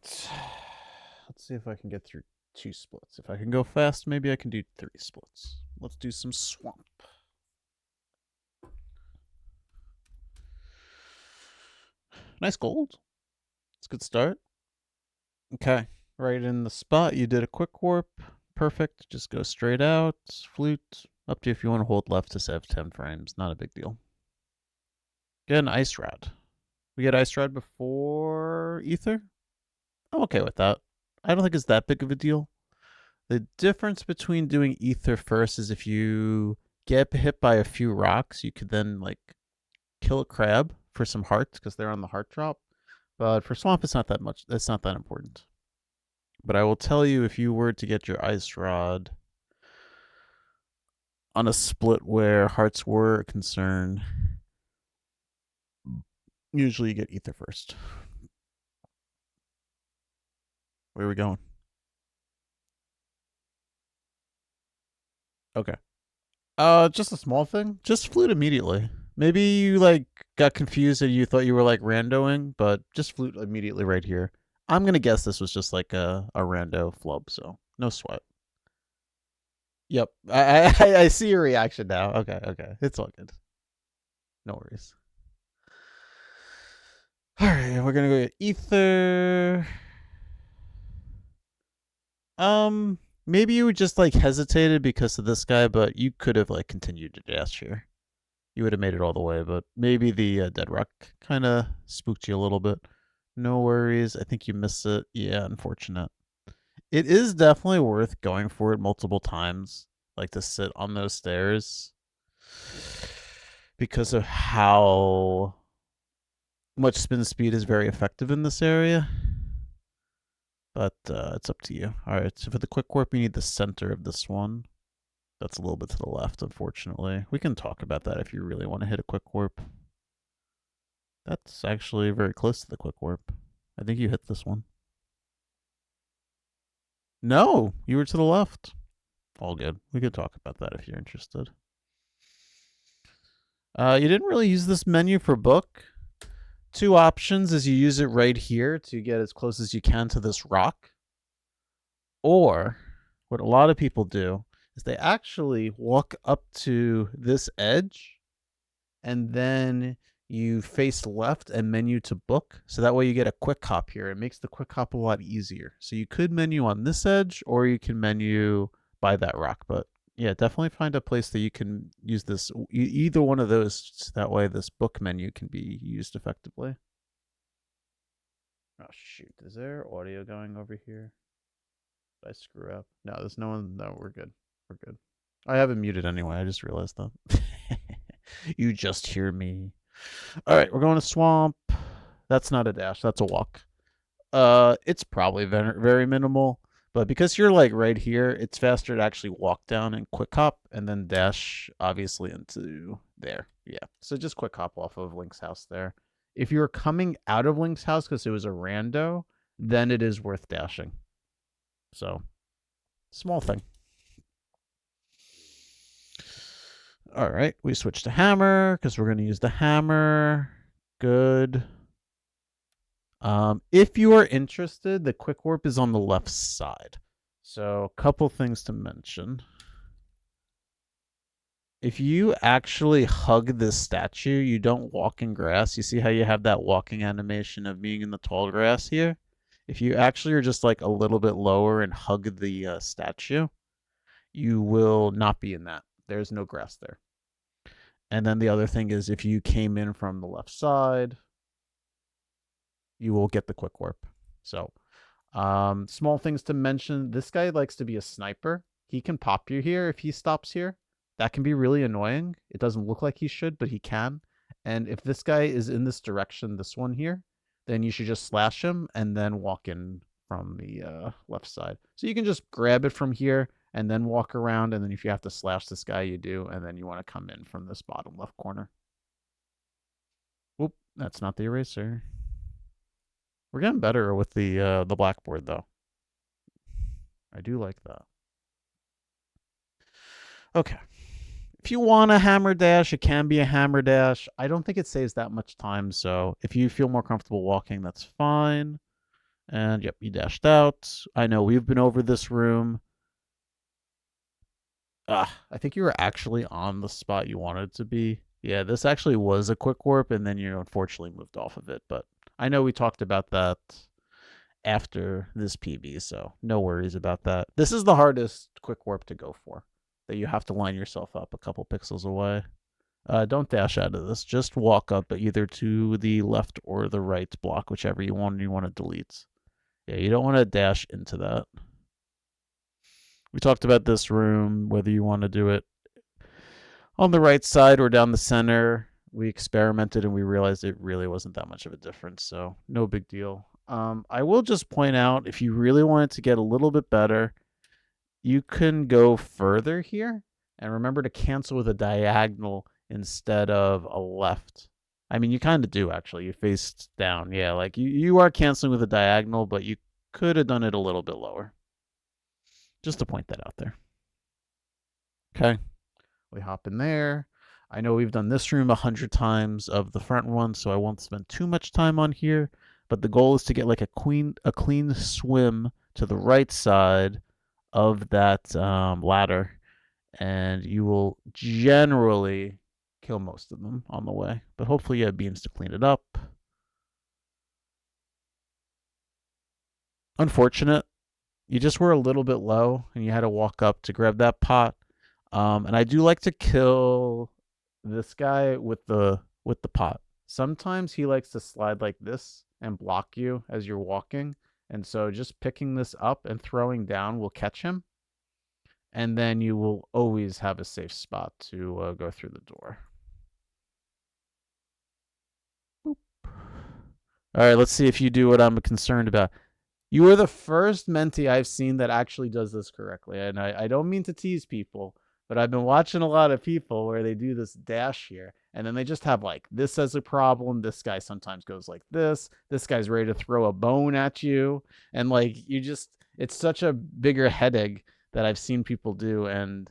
Let's see if I can get through 2 splits. If I can go fast, maybe I can do 3 splits. Let's do some swamp. Nice gold. It's a good start. Okay. Right in the spot. You did a quick warp. Perfect. Just go straight out. Flute. Up to you if you want to hold left to save 10 frames. Not a big deal. Get an ice rod. We get ice rod before ether? I'm okay with that. I don't think it's that big of a deal. The difference between doing ether first is if you get hit by a few rocks, you could then like kill a crab for some hearts because they're on the heart drop. But for swamp, it's not that much. It's not that important. But I will tell you, if you were to get your ice rod on a split where hearts were a concern, usually you get ether first. Where are we going? Okay. Just a small thing. Just flute immediately. Maybe you like got confused and you thought you were like randoing, but just flute immediately right here. I'm gonna guess this was just like a rando flub, so no sweat. Yep, I see your reaction now. Okay, it's all good. No worries. All right, we're gonna go get ether. Maybe you just like hesitated because of this guy, but you could have like continued to dash here. You would have made it all the way, but maybe the dead rock kind of spooked you a little bit. No worries. I think you missed it. Yeah, unfortunate. It is definitely worth going for it multiple times, like to sit on those stairs, because of how much spin speed is very effective in this area. But it's up to you. All right, so for the quick warp, you need the center of this one. That's a little bit to the left, unfortunately. We can talk about that if you really want to hit a quick warp. That's actually very close to the quick warp. I think you hit this one. No, you were to the left. All good. We could talk about that if you're interested. You didn't really use this menu for book. 2 options is you use it right here to get as close as you can to this rock. Or what a lot of people do is they actually walk up to this edge and then you face left and menu to book. So that way you get a quick hop here. It makes the quick hop a lot easier. So you could menu on this edge or you can menu by that rock. But yeah, definitely find a place that you can use this, either one of those. So that way this book menu can be used effectively. Oh, shoot. Is there audio going over here? Did I screw up? No, there's no one. No, we're good. We're good. I have it muted anyway. I just realized that. You just hear me. All right, we're going to swamp. That's not a dash. That's a walk. It's probably very minimal, but because you're like right here, it's faster to actually walk down and quick hop and then dash obviously into there. Yeah. So just quick hop off of Link's house there. If you're coming out of Link's house because it was a rando, then it is worth dashing. So, small thing. All right, we switch to hammer because we're going to use the hammer. Good. If you are interested, the quick warp is on the left side. So, a couple things to mention. If you actually hug this statue, you don't walk in grass. You see how you have that walking animation of being in the tall grass here? If you actually are just like a little bit lower and hug the statue, you will not be in that. There's no grass there. And then the other thing is if you came in from the left side, you will get the quick warp. So, small things to mention. This guy likes to be a sniper. He can pop you here if he stops here. That can be really annoying. It doesn't look like he should, but he can. And if this guy is in this direction, this one here, then you should just slash him and then walk in from the left side. So you can just grab it from here and then walk around. And then if you have to slash this guy, you do. And then you want to come in from this bottom left corner. Oop, that's not the eraser. We're getting better with the blackboard, though. I do like that. Okay. If you want a hammer dash, it can be a hammer dash. I don't think it saves that much time, so if you feel more comfortable walking, that's fine. And yep, you dashed out. I know we've been over this room. I think you were actually on the spot you wanted to be. Yeah, this actually was a quick warp, and then you unfortunately moved off of it. But I know we talked about that after this PB, so no worries about that. This is the hardest quick warp to go for, that you have to line yourself up a couple pixels away. Don't dash out of this. Just walk up either to the left or the right block, whichever you want to delete. Yeah, you don't want to dash into that. We talked about this room, whether you want to do it on the right side or down the center. We experimented and we realized it really wasn't that much of a difference, so no big deal. I will just point out, if you really wanted to get a little bit better, you can go further here, and remember to cancel with a diagonal instead of a left. I mean, you kind of do actually. You faced down, yeah. Like you are canceling with a diagonal, but you could have done it a little bit lower. Just to point that out there. Okay. We hop in there. I know we've done this room 100 times of the front one, so I won't spend too much time on here. But the goal is to get like a clean swim to the right side of that ladder, and you will generally kill most of them on the way. But hopefully you have beams to clean it up. Unfortunate, you just were a little bit low, and you had to walk up to grab that pot. And I do like to kill this guy with the pot. Sometimes he likes to slide like this and block you as you're walking. And so just picking this up and throwing down will catch him. And then you will always have a safe spot to go through the door. Boop. All right, let's see if you do what I'm concerned about. You are the first mentee I've seen that actually does this correctly. And I don't mean to tease people, but I've been watching a lot of people where they do this dash here, and then they just have like this as a problem. This guy sometimes goes like this. This guy's ready to throw a bone at you. And like it's such a bigger headache that I've seen people do. And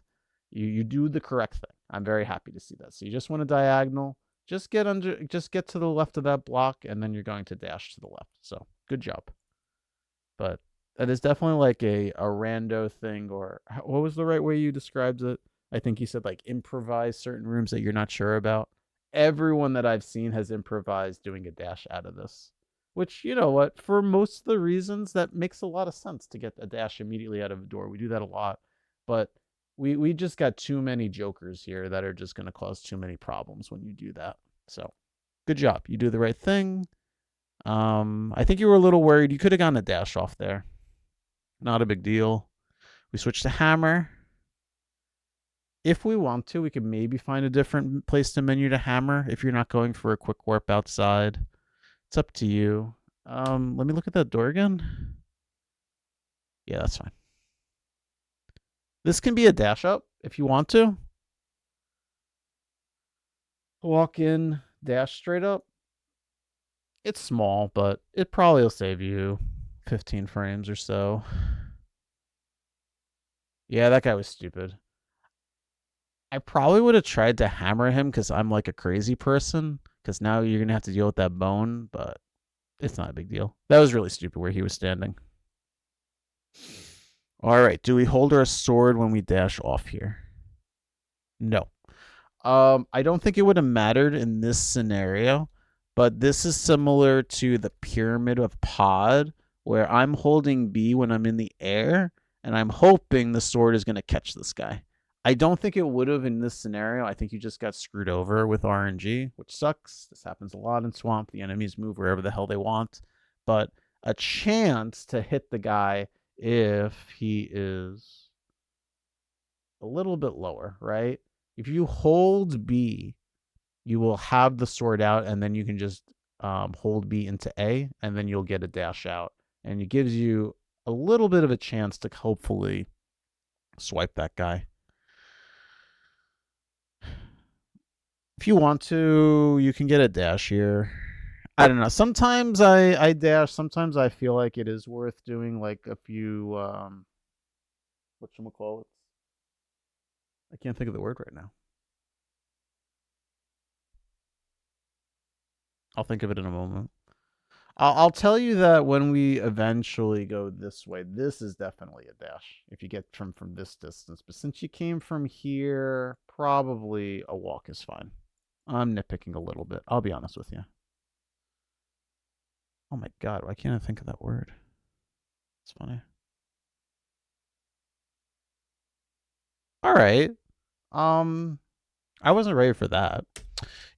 you do the correct thing. I'm very happy to see that. So you just want a diagonal. Just get to the left of that block, and then you're going to dash to the left. So good job. But that is definitely like a rando thing, or what was the right way you described it? I think you said like improvise certain rooms that you're not sure about. Everyone that I've seen has improvised doing a dash out of this, which, you know what, for most of the reasons, that makes a lot of sense to get a dash immediately out of a door. We do that a lot, but we just got too many jokers here that are just going to cause too many problems when you do that. So good job. You do the right thing. I think you were a little worried. You could have gotten a dash off there. Not a big deal. We switch to hammer. If we want to, we could maybe find a different place to menu to hammer if you're not going for a quick warp outside. It's up to you. Let me look at that door again. Yeah, that's fine. This can be a dash up if you want to. Walk in, dash straight up. It's small, but it probably will save you 15 frames or so. Yeah, that guy was stupid. I probably would have tried to hammer him because I'm like a crazy person. Because now you're gonna have to deal with that bone, but it's not a big deal. That was really stupid where he was standing. All right, do we hold our sword when we dash off here? No. I don't think it would have mattered in this scenario, but this is similar to the pyramid of pod, where I'm holding B when I'm in the air, and I'm hoping the sword is going to catch this guy. I don't think it would have in this scenario. I think you just got screwed over with RNG, which sucks. This happens a lot in Swamp. The enemies move wherever the hell they want. But a chance to hit the guy if he is a little bit lower, right? If you hold B, you will have the sword out, and then you can just hold B into A, and then you'll get a dash out. And it gives you a little bit of a chance to hopefully swipe that guy. If you want to, you can get a dash here. I don't know. Sometimes I dash. Sometimes I feel like it is worth doing like a few whatchamacallits. I can't think of the word right now. I'll think of it in a moment. I'll tell you that when we eventually go this way, this is definitely a dash if you get from this distance. But since you came from here, probably a walk is fine. I'm nitpicking a little bit. I'll be honest with you. Oh my god, why can't I think of that word? It's funny. All right. Um, I wasn't ready for that.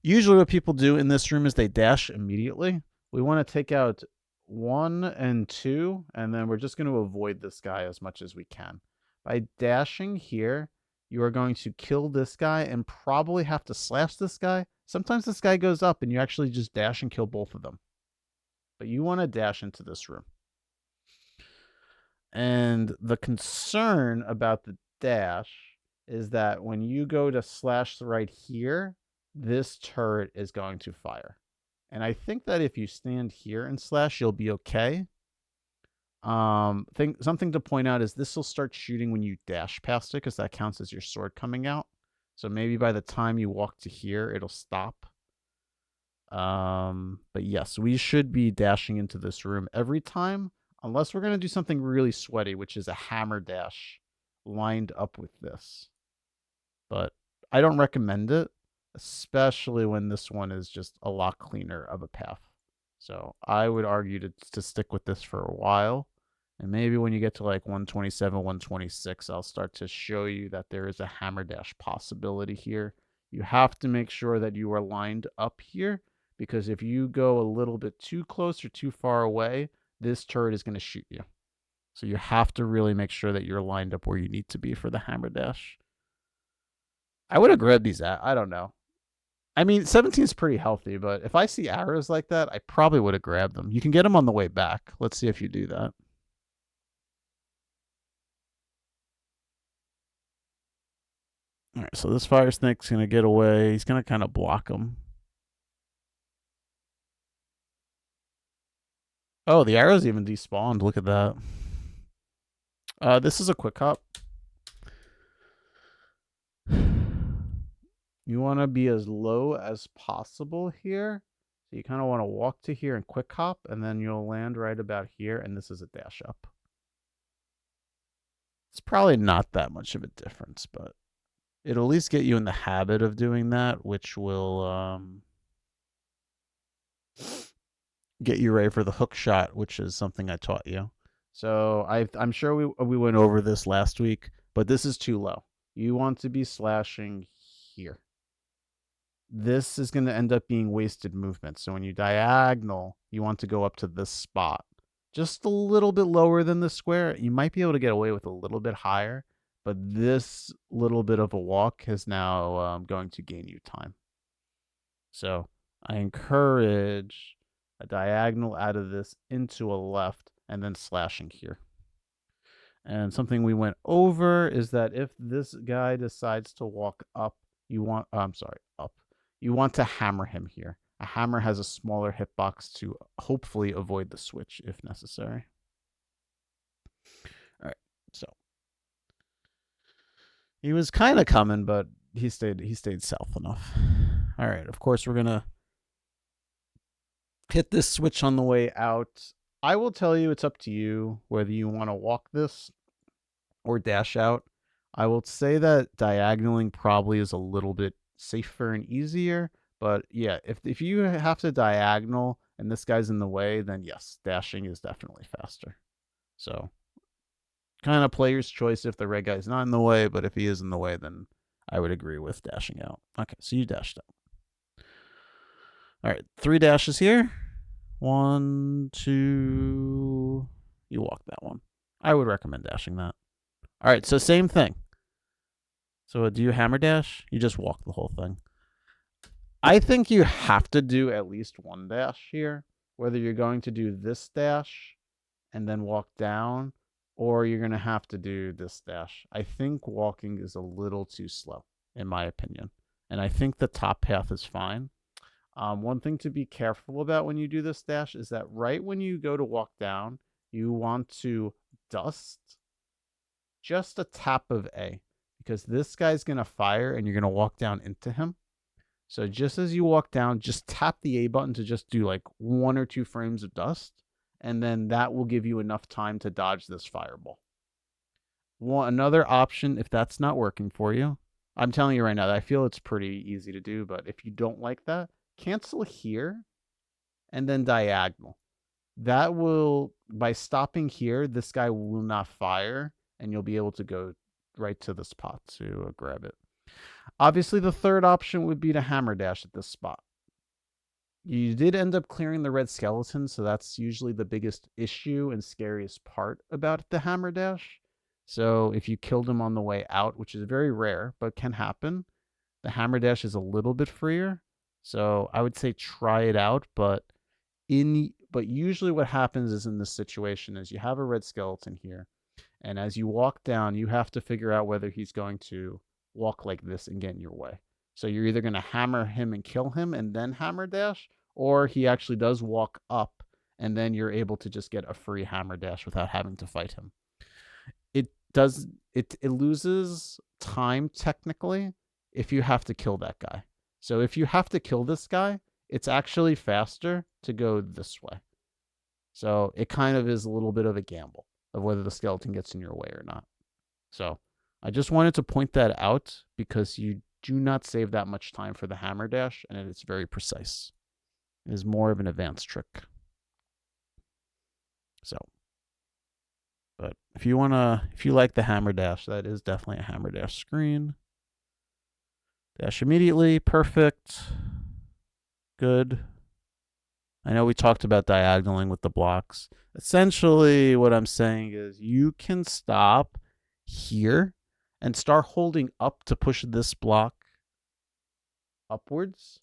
Usually, what people do in this room is they dash immediately. We want to take out 1 and 2, and then we're just going to avoid this guy as much as we can. By dashing here, you are going to kill this guy and probably have to slash this guy. Sometimes this guy goes up and you actually just dash and kill both of them. But you want to dash into this room. And the concern about the dash is that when you go to slash right here, this turret is going to fire. And I think that if you stand here and slash, you'll be okay. Something to point out is this will start shooting when you dash past it because that counts as your sword coming out. So maybe by the time you walk to here, it'll stop. But yes, we should be dashing into this room every time, unless we're gonna do something really sweaty, which is a hammer dash lined up with this. But I don't recommend it, especially when this one is just a lot cleaner of a path. So I would argue to stick with this for a while. And maybe when you get to like 127, 126, I'll start to show you that there is a hammer dash possibility here. You have to make sure that you are lined up here because if you go a little bit too close or too far away, this turret is going to shoot you. So you have to really make sure that you're lined up where you need to be for the hammer dash. I would have grabbed these at. I don't know. I mean, 17 is pretty healthy, but if I see arrows like that, I probably would have grabbed them. You can get them on the way back. Let's see if you do that. All right, so this fire snake's going to get away. He's going to kind of block him. Oh, the arrows even despawned. Look at that. This is a quick hop. You want to be as low as possible here. So you kind of want to walk to here and quick hop, and then you'll land right about here, and this is a dash up. It's probably not that much of a difference, but it'll at least get you in the habit of doing that, which will get you ready for the hook shot, which is something I taught you. So I'm sure we went over this last week, but this is too low. You want to be slashing here. This is going to end up being wasted movement. So when you diagonal, you want to go up to this spot. Just a little bit lower than the square. You might be able to get away with a little bit higher, but this little bit of a walk is now going to gain you time. So I encourage a diagonal out of this into a left and then slashing here. And something we went over is that if this guy decides to walk up, you want, up. You want to hammer him here. A hammer has a smaller hitbox to hopefully avoid the switch if necessary. All right, so he was kind of coming, but he stayed south enough. All right, of course we're gonna hit this switch on the way out. I will tell you it's up to you whether you want to walk this or dash out. I will say that diagonaling probably is a little bit safer and easier, but yeah, if you have to diagonal and this guy's in the way, then yes, dashing is definitely faster. So kind of player's choice if the red guy's not in the way, but if he is in the way, then I would agree with dashing out. Okay, so you dashed out. All right, 3 dashes here. 1, 2. You walk that one. I would recommend dashing that. All right, so same thing. So do you hammer dash? You just walk the whole thing. I think you have to do at least 1 dash here, whether you're going to do this dash and then walk down, or you're going to have to do this dash. I think walking is a little too slow, in my opinion. And I think the top path is fine. One thing to be careful about when you do this dash is that right when you go to walk down, you want to dust just a tap of A, because this guy's going to fire and you're going to walk down into him. So just as you walk down, just tap the A button to just do like 1 or 2 frames of dust, and then that will give you enough time to dodge this fireball. Another option, if that's not working for you, I'm telling you right now, I feel it's pretty easy to do, but if you don't like that, cancel here and then diagonal. That will, by stopping here, this guy will not fire, and you'll be able to go right to the spot to grab it. Obviously, the third option would be to hammer dash at this spot. You did end up clearing the red skeleton, so that's usually the biggest issue and scariest part about the hammer dash. So if you killed him on the way out, which is very rare but can happen, the hammer dash is a little bit freer. So I would say try it out, but usually what happens is in this situation is you have a red skeleton here, and as you walk down, you have to figure out whether he's going to walk like this and get in your way. So you're either going to hammer him and kill him and then hammer dash, or he actually does walk up and then you're able to just get a free hammer dash without having to fight him. It loses time technically if you have to kill that guy. So if you have to kill this guy, it's actually faster to go this way. So it kind of is a little bit of a gamble of whether the skeleton gets in your way or not. So I just wanted to point that out because you do not save that much time for the hammer dash, and it's very precise. It is more of an advanced trick. So, but if you like the hammer dash, that is definitely a hammer dash screen. Dash immediately, perfect, good. I know we talked about diagonaling with the blocks. Essentially, what I'm saying is you can stop here and start holding up to push this block upwards.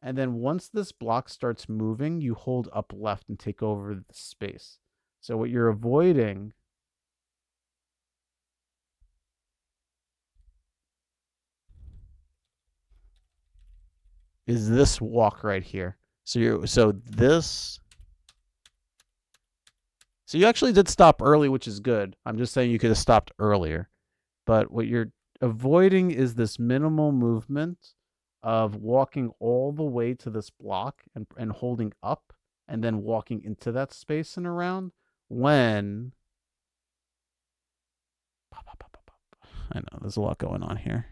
And then once this block starts moving, you hold up left and take over the space. So what you're avoiding is this walk right here. So you actually did stop early, which is good. I'm just saying you could have stopped earlier. But what you're avoiding is this minimal movement of walking all the way to this block and holding up and then walking into that space and around when I know there's a lot going on here.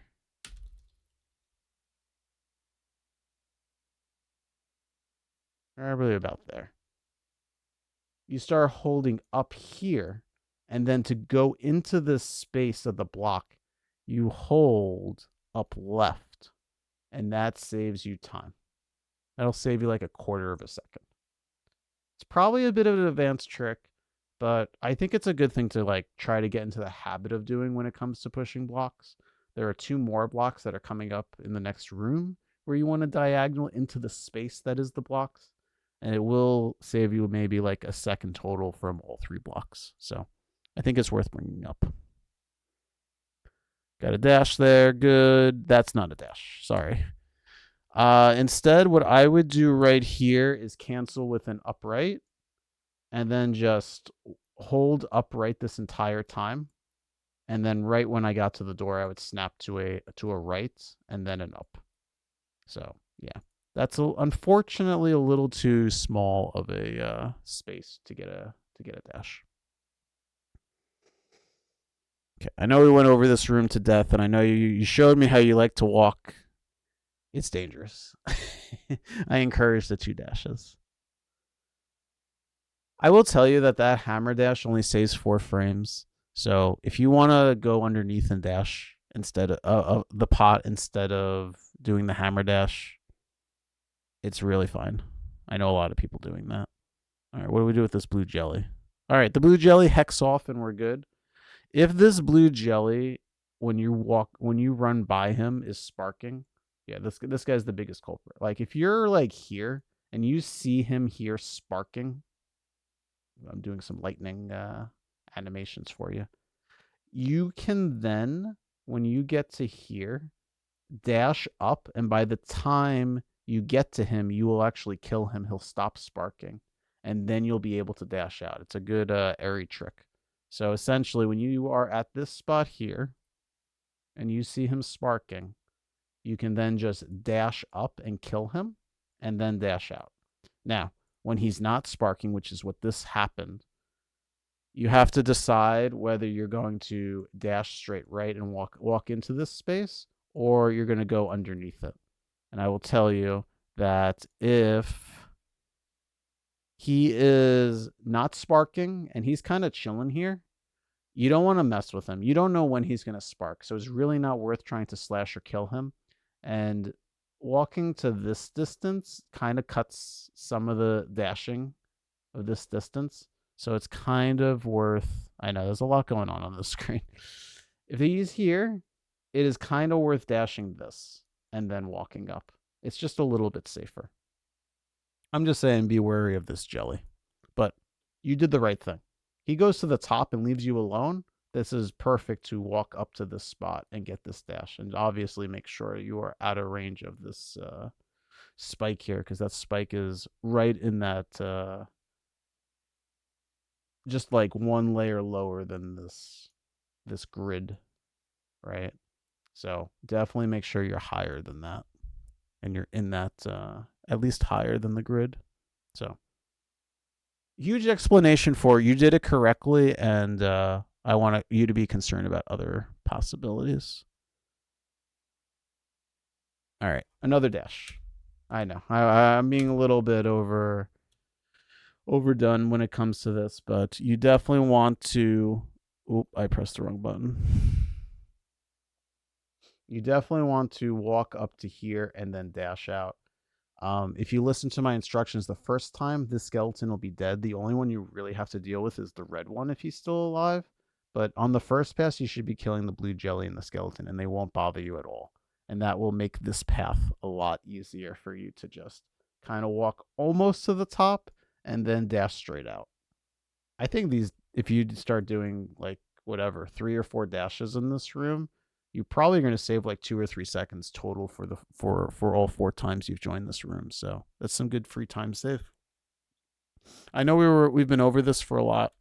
Probably about there. You start holding up here, and then to go into this space of the block, you hold up left, and that saves you time. That'll save you like a quarter of a second. It's probably a bit of an advanced trick, but I think it's a good thing to like try to get into the habit of doing when it comes to pushing blocks. There are 2 more blocks that are coming up in the next room where you want to diagonal into the space that is the blocks, and it will save you maybe like a second total from all 3 blocks. So I think it's worth bringing up. Got a dash there. Good. That's not a dash. Sorry. Instead, what I would do right here is cancel with an upright and then just hold upright this entire time. And then right when I got to the door, I would snap to a right and then an up. So yeah, that's unfortunately a little too small of a space to get a dash. Okay, I know we went over this room to death, and I know you showed me how you like to walk. It's dangerous. I encourage the 2 dashes. I will tell you that hammer dash only saves 4 frames. So if you want to go underneath and dash instead of the pot instead of doing the hammer dash, it's really fine. I know a lot of people doing that. All right, what do we do with this blue jelly? All right, the blue jelly hex off and we're good. If this blue jelly, when you run by him, is sparking, yeah, this guy's the biggest culprit. Like if you're like here and you see him here sparking, I'm doing some lightning animations for you. You can then, when you get to here, dash up, and by the time you get to him, you will actually kill him. He'll stop sparking, and then you'll be able to dash out. It's a good airy trick. So essentially, when you are at this spot here, and you see him sparking, you can then just dash up and kill him and then dash out. Now, when he's not sparking, which is what this happened, you have to decide whether you're going to dash straight right and walk into this space, or you're going to go underneath it. And I will tell you that if he is not sparking and he's kind of chilling here, you don't want to mess with him. You don't know when he's going to spark. So it's really not worth trying to slash or kill him. And walking to this distance kind of cuts some of the dashing of this distance. So it's kind of worth, I know there's a lot going on the screen. If he's here, it is kind of worth dashing this and then walking up. It's just a little bit safer. I'm just saying be wary of this jelly. But you did the right thing. He goes to the top and leaves you alone. This is perfect to walk up to this spot and get this dash. And obviously make sure you are out of range of this spike here, because that spike is right in that just like one layer lower than this grid, right? So definitely make sure you're higher than that, and you're in that at least higher than the grid. So huge explanation for you did it correctly, and I want you to be concerned about other possibilities. All right, another dash. I know I'm being a little bit overdone when it comes to this, but you definitely want to. Oop, I pressed the wrong button. You definitely want to walk up to here and then dash out. If you listen to my instructions the first time, this skeleton will be dead. The only one you really have to deal with is the red one if he's still alive. But on the first pass, you should be killing the blue jelly and the skeleton, and they won't bother you at all. And that will make this path a lot easier for you to just kind of walk almost to the top and then dash straight out. I think these, if you start doing like whatever, 3 or 4 dashes in this room, you're probably going to save like 2 or 3 seconds total for all 4 times you've joined this room. So that's some good free time save. I know we've been over this for a lot,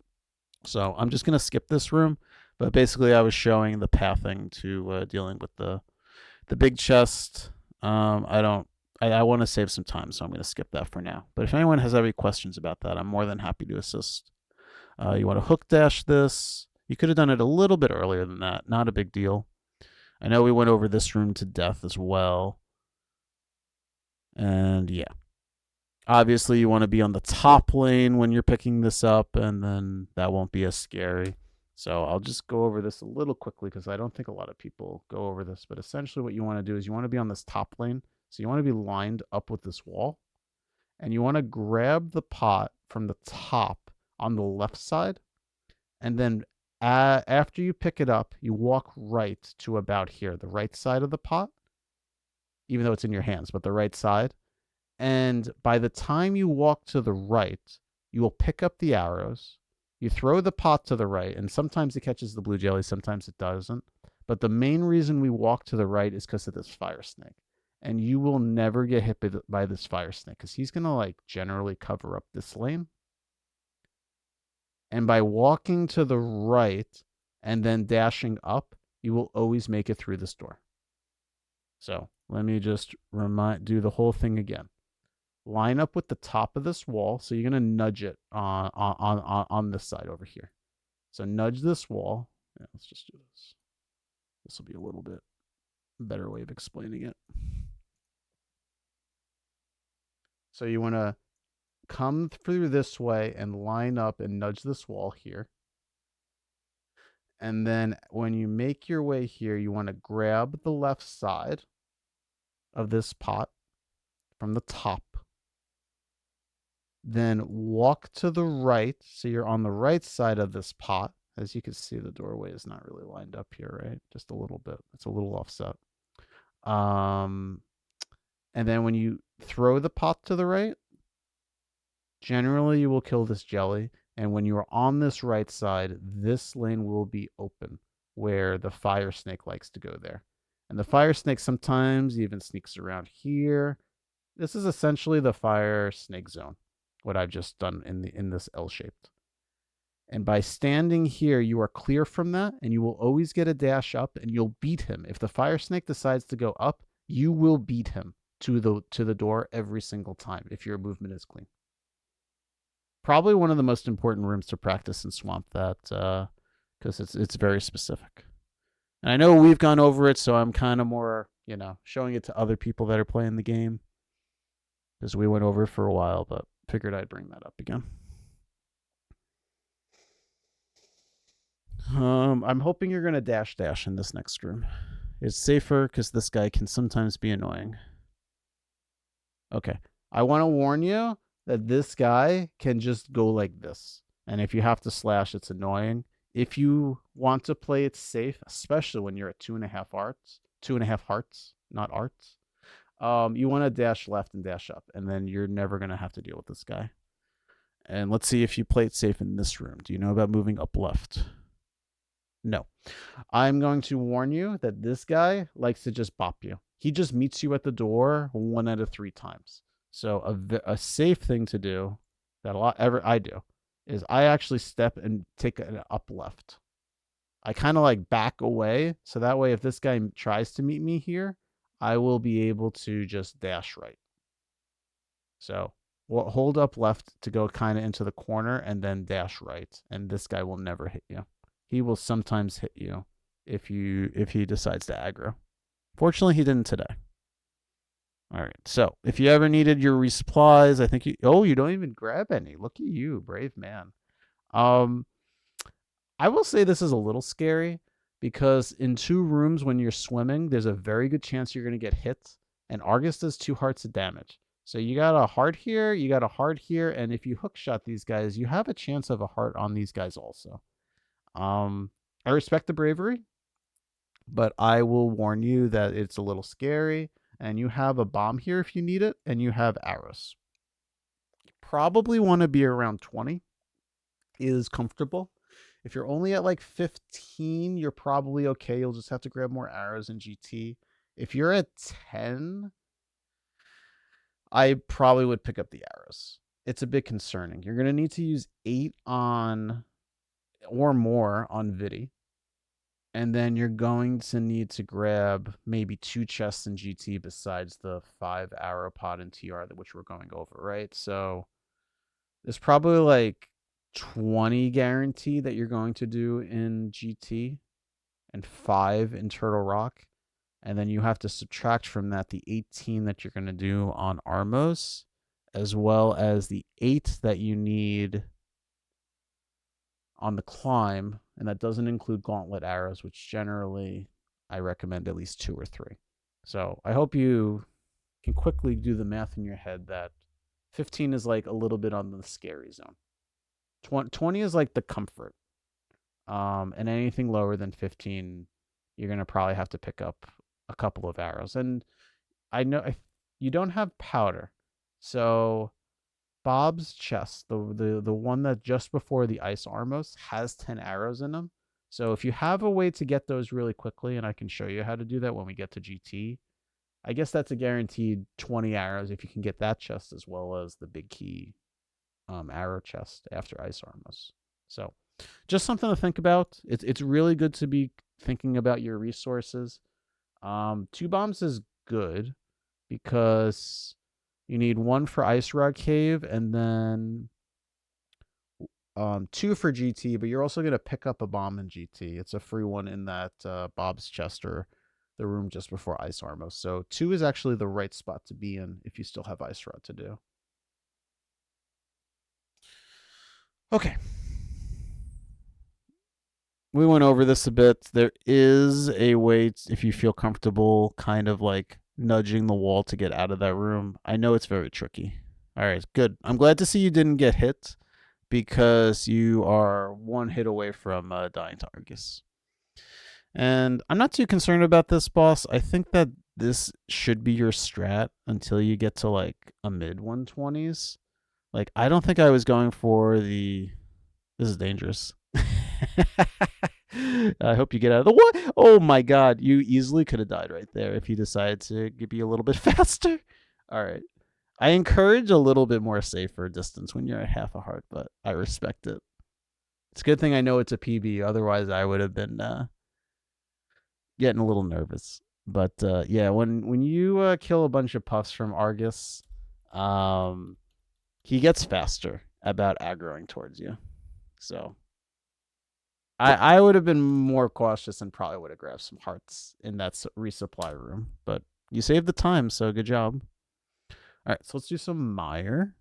so I'm just going to skip this room. But basically, I was showing the pathing to dealing with the big chest. I want to save some time, so I'm going to skip that for now. But if anyone has any questions about that, I'm more than happy to assist. You want to hook dash this. You could have done it a little bit earlier than that. Not a big deal. I know we went over this room to death as well. And yeah. Obviously, you want to be on the top lane when you're picking this up, and then that won't be as scary. So I'll just go over this a little quickly because I don't think a lot of people go over this. But essentially what you want to do is you want to be on this top lane. So you want to be lined up with this wall. And you want to grab the pot from the top on the left side. And then after you pick it up, you walk right to about here, the right side of the pot, even though it's in your hands, but the right side. And by the time you walk to the right, you will pick up the arrows. You throw the pot to the right, and sometimes it catches the blue jelly, sometimes it doesn't. But the main reason we walk to the right is because of this fire snake. And you will never get hit by this fire snake because he's going to like generally cover up this lane. And by walking to the right and then dashing up, you will always make it through this door. So let me just do the whole thing again. Line up with the top of this wall. So you're going to nudge it on this side over here. So nudge this wall. Yeah, let's just do this. This will be a little bit better way of explaining it. So you want to come through this way and line up and nudge this wall here. And then when you make your way here, you want to grab the left side of this pot from the top. Then walk to the right. So you're on the right side of this pot. As you can see, the doorway is not really lined up here, right? Just a little bit. It's a little offset. And then when you throw the pot to the right, generally you will kill this jelly. And when you are on this right side, this lane will be open where the fire snake likes to go there. And the fire snake sometimes even sneaks around here. This is essentially the fire snake zone, what I've just done in this L-shaped. And by standing here, you are clear from that, and you will always get a dash up, and you'll beat him. If the fire snake decides to go up, you will beat him to the door every single time if your movement is clean. Probably one of the most important rooms to practice in Swamp that because it's very specific. And I know we've gone over it, so I'm kind of more showing it to other people that are playing the game because we went over it for a while, but figured I'd bring that up again. I'm hoping you're gonna dash in this next room. It's safer because this guy can sometimes be annoying. Okay. I want to warn you that this guy can just go like this. And if you have to slash, it's annoying. If you want to play it safe, especially when you're at 2.5 hearts, not arts, you want to dash left and dash up, and then you're never going to have to deal with this guy. And let's see if you play it safe in this room. Do you know about moving up left? No. I'm going to warn you that this guy likes to just bop you. He just meets you at the door 1 out of 3 times. So a safe thing to do that I do is I actually step and take an up left. I kind of like back away, so that way if this guy tries to meet me here, I will be able to just dash right. So we'll hold up left to go kind of into the corner and then dash right, and this guy will never hit you. He will sometimes hit you if he decides to aggro. Fortunately, he didn't today. All right. So if you ever needed your resupplies, I think you don't even grab any. Look at you, brave man. I will say this is a little scary because in 2 rooms when you're swimming, there's a very good chance you're going to get hit, and Argus does 2 hearts of damage. So you got a heart here, you got a heart here, and if you hook shot these guys, you have a chance of a heart on these guys also. I respect the bravery, but I will warn you that it's a little scary, and you have a bomb here if you need it, and you have arrows. You probably want to be around 20 is comfortable. If you're only at like 15, you're probably okay. You'll just have to grab more arrows in GT. If you're at 10, I probably would pick up the arrows. It's a bit concerning. You're going to need to use 8 on or more on Vidi. And then you're going to need to grab maybe 2 chests in GT besides the 5 arrow pod and TR, which we're going over, right? So there's probably like 20 guarantee that you're going to do in GT and 5 in Turtle Rock. And then you have to subtract from that the 18 that you're going to do on Armos, as well as the 8 that you need on the climb. And that doesn't include gauntlet arrows, which generally I recommend at least 2 or 3. So I hope you can quickly do the math in your head that 15 is like a little bit on the scary zone. 20 is like the comfort. And anything lower than 15, you're going to probably have to pick up a couple of arrows. And I know you don't have powder. So Bob's chest, the one that just before the ice armos, has 10 arrows in them. So if you have a way to get those really quickly, and I can show you how to do that when we get to GT, I guess that's a guaranteed 20 arrows if you can get that chest as well as the big key arrow chest after ice armos. So just something to think about. It's really good to be thinking about your resources. 2 bombs is good because you need 1 for Ice Rock Cave and then 2 for GT, but you're also going to pick up a bomb in GT. It's a free one in that Bob's chest or the room just before Ice Armor. So 2 is actually the right spot to be in if you still have Ice Rod to do. Okay. We went over this a bit. There is a way, if you feel comfortable, kind of like nudging the wall to get out of that room. I know it's very tricky. All right, good. I'm glad to see you didn't get hit because you are 1 hit away from dying to Argus. And I'm not too concerned about this boss. I think that this should be your strat until you get to like a mid 120s. Like, I don't think I was going for the... This is dangerous. I hope you get out of the way. Oh my god, you easily could have died right there if you decided to be a little bit faster. All right. I encourage a little bit more safer distance when you're at half a heart, but I respect it. It's a good thing I know it's a PB, otherwise I would have been getting a little nervous. But yeah, when you kill a bunch of puffs from Argus, um, he gets faster about aggroing towards you. So I would have been more cautious and probably would have grabbed some hearts in that resupply room. But you saved the time, so good job. All right, so let's do some Mire.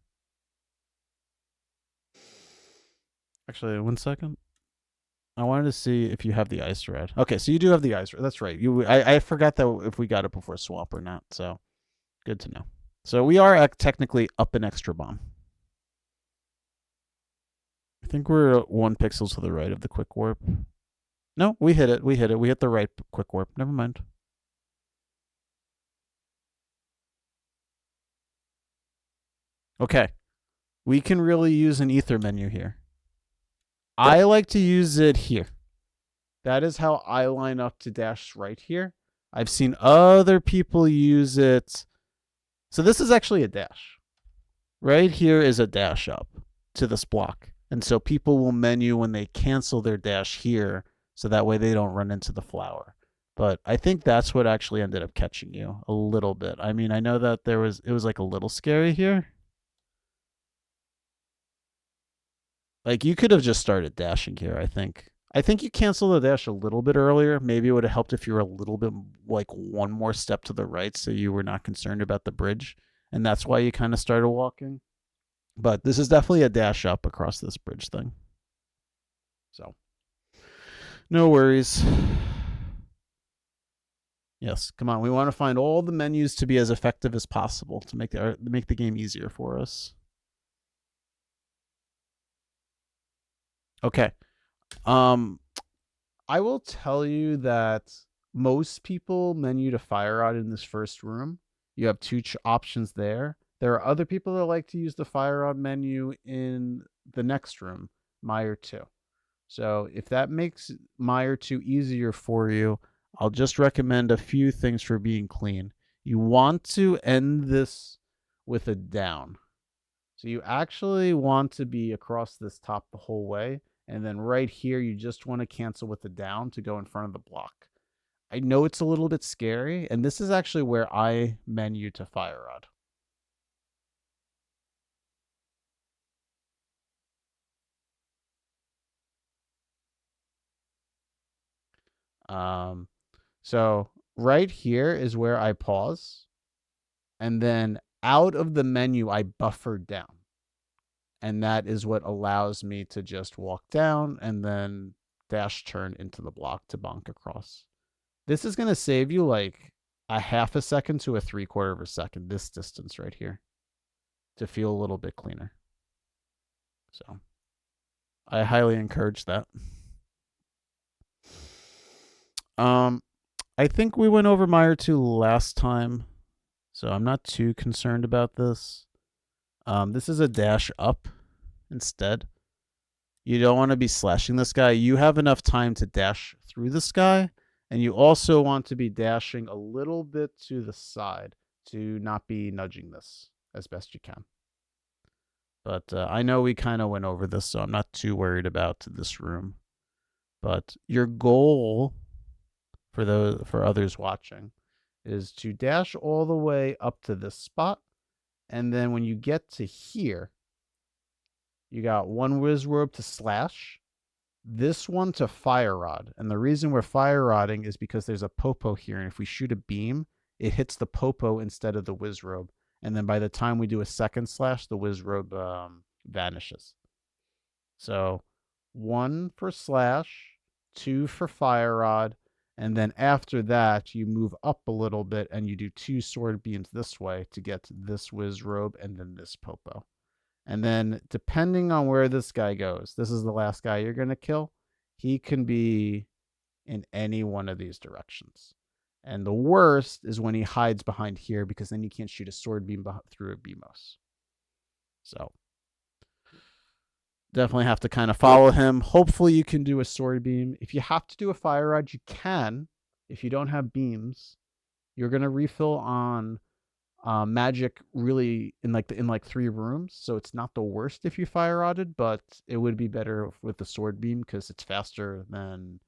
Actually, 1 second. I wanted to see if you have the ice red. Okay, so you do have the ice red. That's right. I forgot that if we got it before swamp or not. So good to know. So we are technically up an extra bomb. I think we're 1 pixel to the right of the quick warp. No, we hit it. We hit it. We hit the right quick warp. Never mind. Okay. We can really use an ether menu here. I like to use it here. That is how I line up to dash right here. I've seen other people use it. So this is actually a dash. Right here is a dash up to this block. And so people will menu when they cancel their dash here, so that way they don't run into the flower. But I think that's what actually ended up catching you a little bit. I mean, I know that it was like a little scary here. Like you could have just started dashing here, I think. I think you cancel the dash a little bit earlier. Maybe it would have helped if you were a little bit like one more step to the right so you were not concerned about the bridge. And that's why you kind of started walking. But this is definitely a dash up across this bridge thing. So no worries. Yes, come on. We want to find all the menus to be as effective as possible to make the game easier for us. Okay. I will tell you that most people menu to fire rod in this first room. You have two options there. There are other people that like to use the fire rod menu in the next room, Mire 2. So if that makes Mire 2 easier for you, I'll just recommend a few things for being clean. You want to end this with a down. So you actually want to be across this top the whole way. And then right here, you just want to cancel with the down to go in front of the block. I know it's a little bit scary, and this is actually where I menu to fire rod. So right here is where I pause, and then out of the menu, I buffer down. And that is what allows me to just walk down and then dash turn into the block to bonk across. This is going to save you like a half a second to a 3/4 of a second, this distance right here, to feel a little bit cleaner. So I highly encourage that. I think we went over Mire 2 last time, so I'm not too concerned about this. This is a dash up instead. You don't want to be slashing this guy. You have enough time to dash through this guy, and you also want to be dashing a little bit to the side to not be nudging this as best you can. But I know we kind of went over this, so I'm not too worried about this room. But your goal for others watching is to dash all the way up to this spot, and then when you get to here, you got one whiz robe to slash, this one to fire rod. And the reason we're fire rodding is because there's a popo here, and if we shoot a beam, it hits the popo instead of the whiz robe. And then by the time we do a second slash, the whiz robe vanishes. So 1 for slash, 2 for fire rod, and then after that, you move up a little bit and you do 2 sword beams this way to get this whiz robe and then this popo. And then depending on where this guy goes, this is the last guy you're going to kill. He can be in any one of these directions. And the worst is when he hides behind here, because then you can't shoot a sword beam through a BMOS. So definitely have to kind of follow him. Hopefully you can do a sword beam. If you have to do a fire rod, you can. If you don't have beams, you're going to refill on magic really in like 3 rooms, so it's not the worst if you fire rodded, but it would be better with the sword beam because it's faster than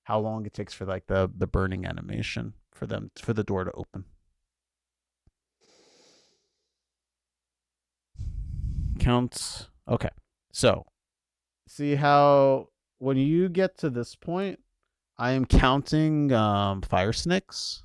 how long it takes for like the burning animation. for the door to open. Counts. Okay. So, see how when you get to this point, I am counting fire snakes,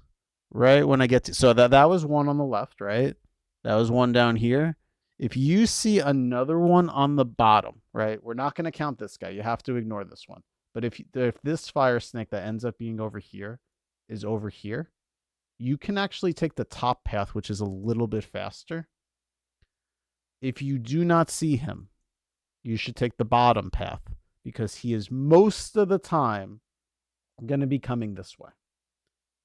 right? When I get to so that was one on the left, right? That was one down here. If you see another one on the bottom, right? We're not going to count this guy. You have to ignore this one. But if this fire snake that ends up being over here is over here, you can actually take the top path, which is a little bit faster. If you do not see him, you should take the bottom path because he is most of the time going to be coming this way.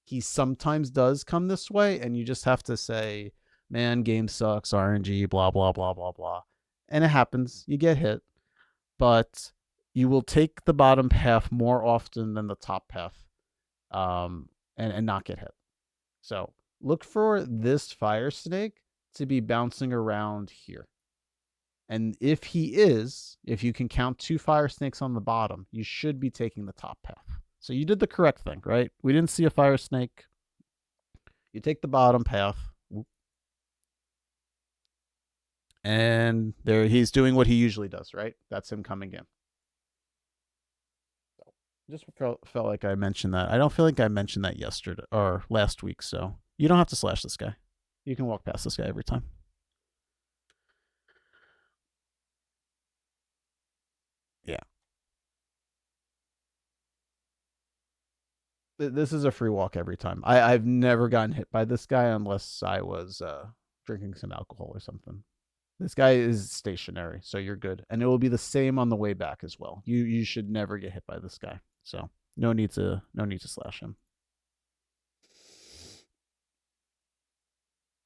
He sometimes does come this way, and you just have to say, man, game sucks, RNG, blah, blah, blah, blah, blah. And it happens. You get hit. But you will take the bottom path more often than the top path and not get hit. So look for this fire snake to be bouncing around here. And if you can count 2 fire snakes on the bottom, you should be taking the top path. So you did the correct thing, right? We didn't see a fire snake. You take the bottom path. And there he's doing what he usually does, right? That's him coming in. So just felt like I mentioned that. I don't feel like I mentioned that yesterday or last week, so you don't have to slash this guy. You can walk past this guy every time. Yeah. This is a free walk every time. I've never gotten hit by this guy unless I was drinking some alcohol or something. This guy is stationary, so you're good. And it will be the same on the way back as well. You should never get hit by this guy. So no need to slash him.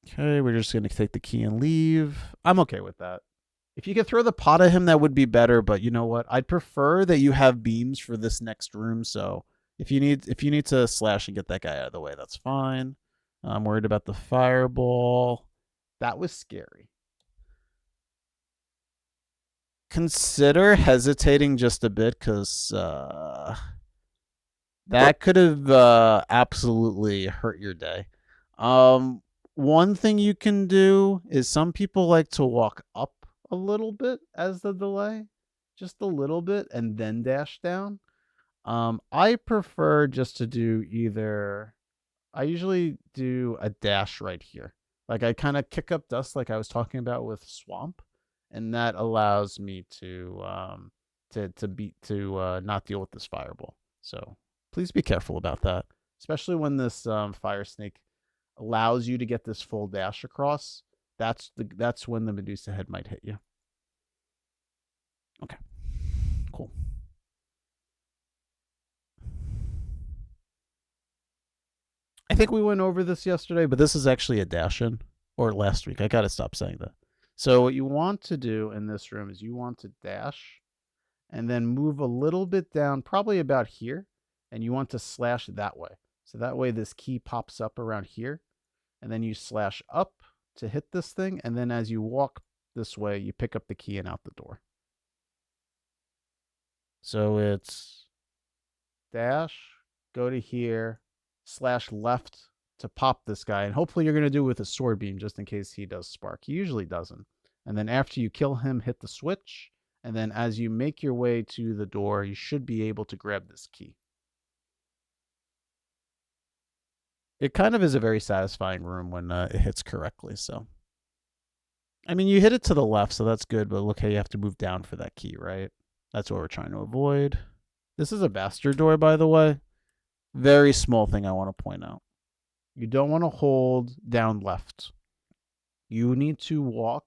Okay, we're just gonna take the key and leave. I'm okay with that. If you could throw the pot at him, that would be better. But you know what? I'd prefer that you have beams for this next room. So if you need to slash and get that guy out of the way, that's fine. I'm worried about the fireball. That was scary. Consider hesitating just a bit because that could have absolutely hurt your day. One thing you can do is some people like to walk up a little bit as the delay, just a little bit, and then dash down. I prefer just to do I usually do a dash right here. Like I kind of kick up dust like I was talking about with swamp, and that allows me to not deal with this fireball. So please be careful about that, especially when this fire snake allows you to get this full dash across. That's when the Medusa head might hit you. Okay, cool. I think we went over this yesterday, but this is actually a dash in, or last week. I gotta stop saying that. So what you want to do in this room is you want to dash and then move a little bit down, probably about here, and you want to slash that way. So that way this key pops up around here, and then you slash up to hit this thing, and then as you walk this way, you pick up the key and out the door. So it's dash, go to here, slash left to pop this guy, and hopefully you're going to do it with a sword beam just in case he does spark. He usually doesn't. And then after you kill him, hit the switch, and then as you make your way to the door, you should be able to grab this key. It kind of is a very satisfying room when it hits correctly. So, I mean, you hit it to the left, so that's good, but look how you have to move down for that key, right? That's what we're trying to avoid. This is a bastard door, by the way. Very small thing I want to point out. You don't want to hold down left. You need to walk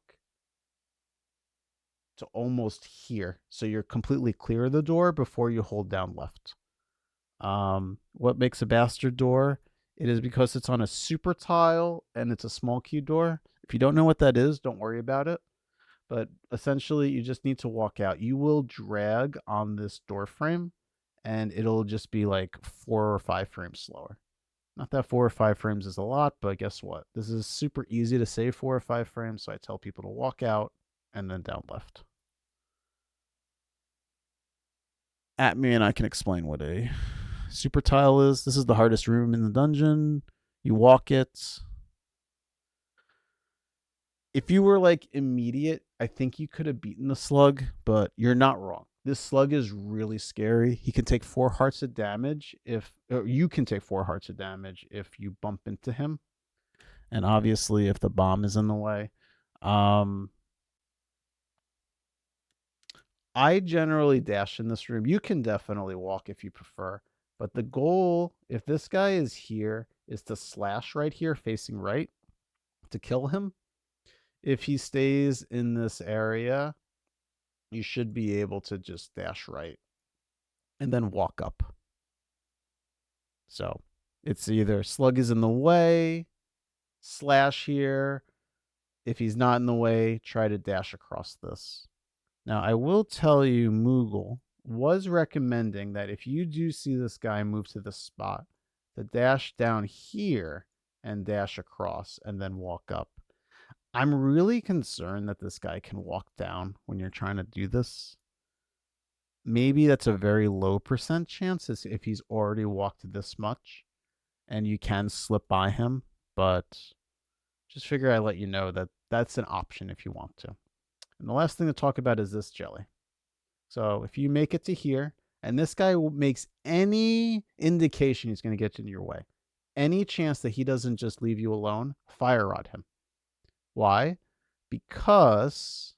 to almost here, so you're completely clear of the door before you hold down left. What makes a bastard door? It is because it's on a super tile and it's a small key door. If you don't know what that is, don't worry about it. But essentially, you just need to walk out. You will drag on this door frame, and it'll just be like 4 or 5 frames slower. Not that 4 or 5 frames is a lot, but guess what? This is super easy to save 4 or 5 frames, so I tell people to walk out and then down left. At me, and I can explain what a super tile is. This is the hardest room in the dungeon. You walk it. If you were like immediate, I think you could have beaten the slug, but you're not wrong. This slug is really scary. He can take 4 hearts of damage if or you can take 4 hearts of damage if you bump into him. And obviously if the bomb is in the way. Um I generally dash in this room. You can definitely walk if you prefer. But the goal, if this guy is here, is to slash right here facing right to kill him. If he stays in this area, you should be able to just dash right and then walk up. So it's either slug is in the way, slash here. If he's not in the way, try to dash across this. Now, I will tell you, Moogle was recommending that if you do see this guy move to this spot, to dash down here and dash across and then walk up. I'm really concerned that this guy can walk down when you're trying to do this. Maybe that's a very low percent chance if he's already walked this much and you can slip by him, but just figure I let you know that that's an option if you want to. And the last thing to talk about is this jelly. So if you make it to here, and this guy makes any indication he's going to get in your way, any chance that he doesn't just leave you alone, fire rod him. Why? Because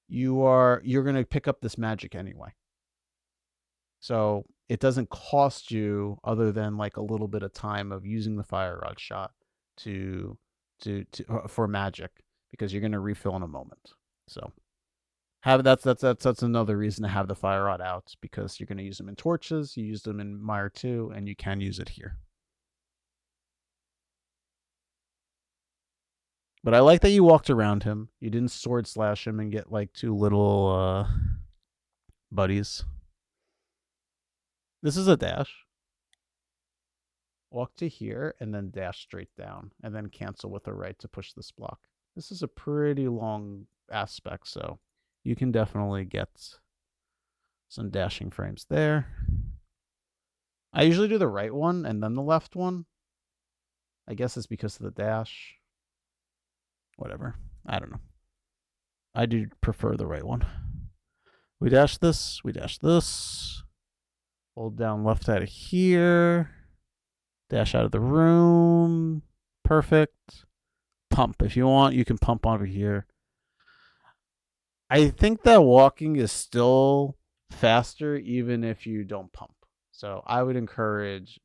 you're going to pick up this magic anyway. So it doesn't cost you other than like a little bit of time of using the fire rod shot to for magic, because you're going to refill in a moment. So that's another reason to have the fire rod out, because you're going to use them in torches, you use them in Mire 2, and you can use it here. But I like that you walked around him. You didn't sword slash him and get like 2 little buddies. This is a dash. Walk to here and then dash straight down and then cancel with a right to push this block. This is a pretty long aspect, so you can definitely get some dashing frames there. I usually do the right one and then the left one. I guess it's because of the dash. Whatever. I don't know. I do prefer the right one. We dash this. We dash this. Hold down left out of here. Dash out of the room. Perfect. Pump. If you want, you can pump over here. I think that walking is still faster even if you don't pump. So I would encourage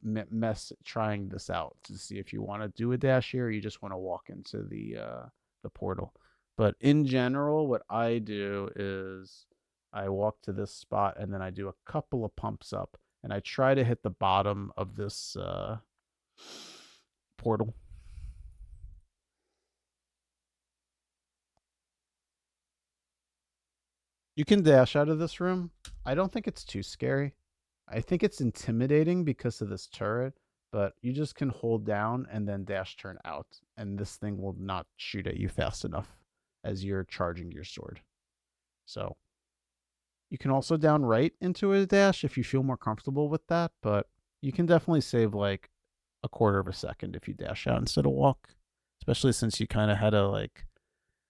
trying this out to see if you want to do a dash here or you just want to walk into the portal. But in general, what I do is I walk to this spot and then I do a couple of pumps up and I try to hit the bottom of this portal. You can dash out of this room. I don't think it's too scary. I think it's intimidating because of this turret, but you just can hold down and then dash turn out, and this thing will not shoot at you fast enough as you're charging your sword. So you can also down right into a dash if you feel more comfortable with that, but you can definitely save like a quarter of a second if you dash out instead of walk, especially since you kind of had to like,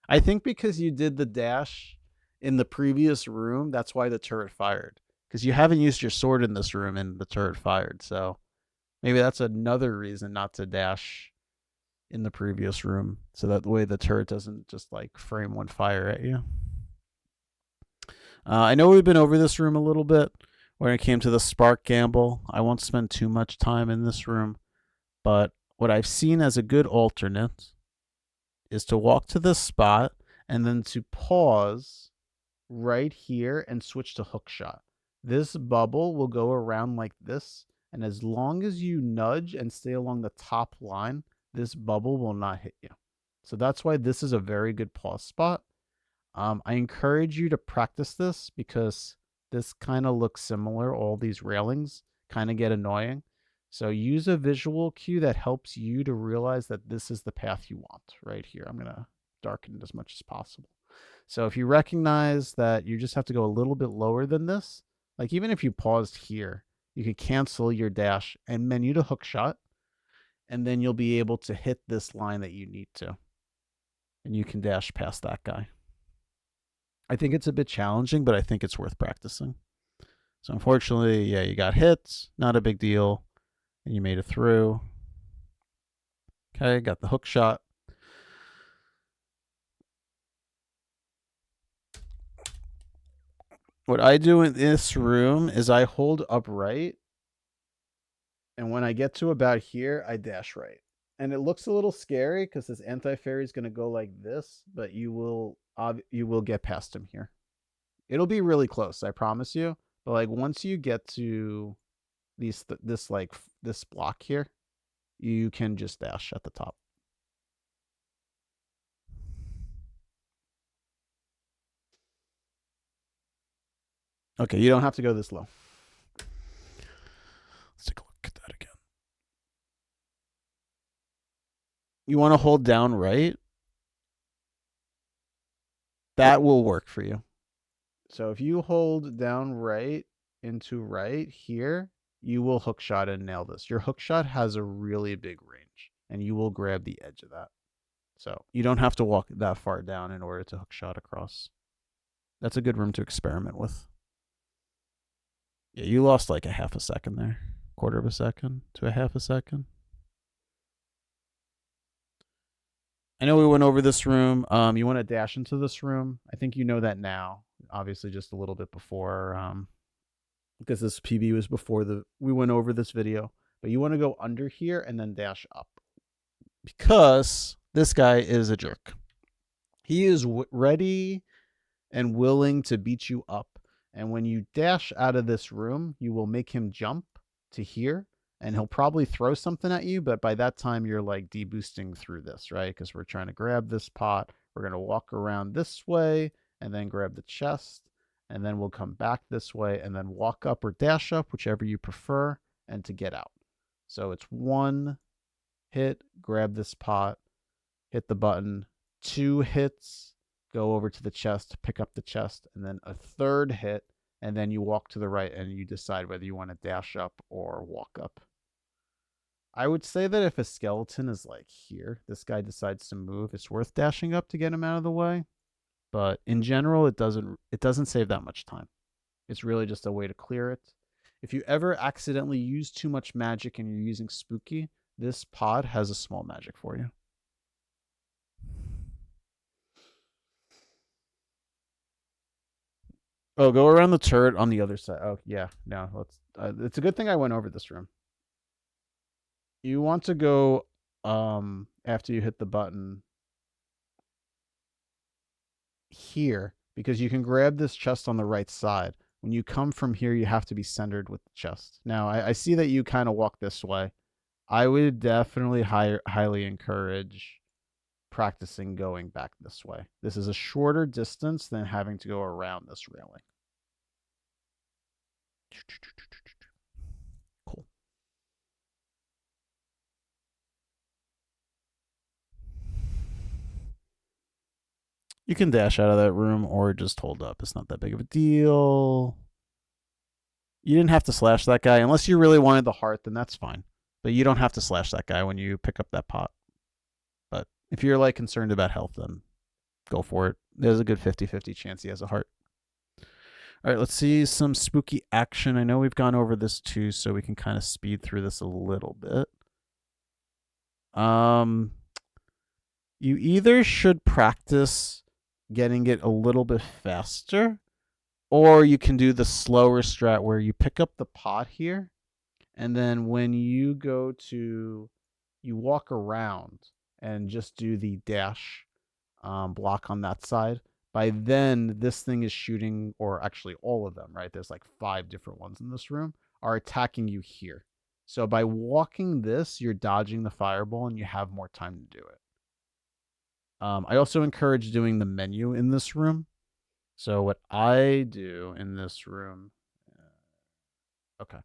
I think because you did the dash in the previous room, that's why the turret fired. Because you haven't used your sword in this room and the turret fired. So maybe that's another reason not to dash in the previous room. So that way the turret doesn't just like frame one fire at you. I know we've been over this room a little bit when it came to the spark gamble. I won't spend too much time in this room. But what I've seen as a good alternate is to walk to this spot and then to pause right here and switch to hook shot. This bubble will go around like this, and as long as you nudge and stay along the top line, this bubble will not hit you. So that's why this is a very good pause spot. I encourage you to practice this because this kind of looks similar. All these railings kind of get annoying. So use a visual cue that helps you to realize that this is the path you want right here. I'm going to darken it as much as possible. So if you recognize that you just have to go a little bit lower than this, like even if you paused here, You can cancel your dash and menu to hook shot, and then you'll be able to hit this line that you need to. And you can dash past that guy. I think it's a bit challenging, but I think it's worth practicing. So unfortunately, yeah, you got hits, not a big deal, and you made it through. Okay, got the hook shot. What I do in this room is I hold upright, and when I get to about here, I dash right. And it looks a little scary because this anti-fairy is going to go like this, but you will get past him here. It'll be really close, I promise you. But like once you get to this block here, you can just dash at the top. Okay, you don't have to go this low. Let's take a look at that again. You want to hold down right. That will work for you. So if you hold down right into right here, you will hook shot and nail this. Your hook shot has a really big range, and you will grab the edge of that. So you don't have to walk that far down in order to hook shot across. That's a good room to experiment with. Yeah, you lost like a half a second there. Quarter of a second to a half a second. I know we went over this room. You want to dash into this room. I think you know that now. Obviously, just a little bit before, because this PB was before we went over this video. But you want to go under here and then dash up, because this guy is a jerk. He is ready and willing to beat you up. And when you dash out of this room, you will make him jump to here, and he'll probably throw something at you. But by that time, you're like deboosting through this, right? Because we're trying to grab this pot. We're going to walk around this way and then grab the chest. And then we'll come back this way and then walk up or dash up, whichever you prefer, and to get out. So it's one hit, grab this pot, hit the button, 2 hits, go over to the chest, pick up the chest, and then a 3rd hit, and then you walk to the right and you decide whether you want to dash up or walk up. I would say that if a skeleton is like here, this guy decides to move, it's worth dashing up to get him out of the way. But in general, it doesn't save that much time. It's really just a way to clear it. If you ever accidentally use too much magic and you're using spooky, this pod has a small magic for you. Oh, go around the turret on the other side. Oh, yeah. No, let's. It's a good thing I went over this room. You want to go after you hit the button here, because you can grab this chest on the right side. When you come from here, you have to be centered with the chest. Now, I see that you kind of walk this way. I would definitely highly encourage practicing going back this way. This is a shorter distance than having to go around this railing. Cool. You can dash out of that room or just hold up. It's not that big of a deal. You didn't have to slash that guy. Unless you really wanted the heart, then that's fine. But you don't have to slash that guy when you pick up that pot. But if you're like concerned about health, then go for it. There's a good 50-50 chance he has a heart. All right, let's see some spooky action. I know we've gone over this too, so we can kind of speed through this a little bit. You either should practice getting it a little bit faster, or you can do the slower strat where you pick up the pot here, and then when you go to, you walk around and just do the dash block on that side. By then, this thing is shooting, or actually all of them, right? There's like 5 different ones in this room, are attacking you here. So by walking this, you're dodging the fireball and you have more time to do it. I also encourage doing the menu in this room. So what I do in this room, okay,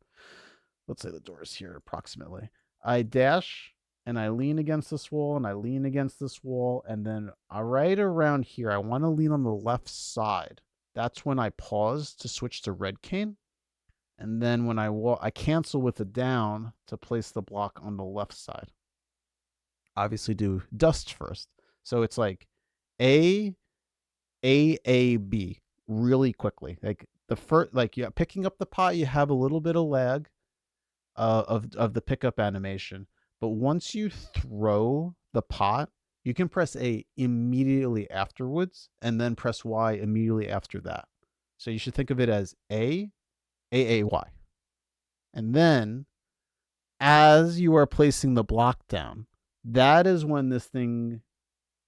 let's say the door is here approximately. I dash and I lean against this wall and I lean against this wall. And then right around here, I want to lean on the left side. That's when I pause to switch to red cane. And then when I walk, I cancel with the down to place the block on the left side. Obviously, do dust first. So it's like A, A, B really quickly. Like the first, like yeah, picking up the pot, you have a little bit of lag of the pickup animation. But once you throw the pot, you can press A immediately afterwards and then press Y immediately after that. So you should think of it as A, Y. And then as you are placing the block down, that is when this thing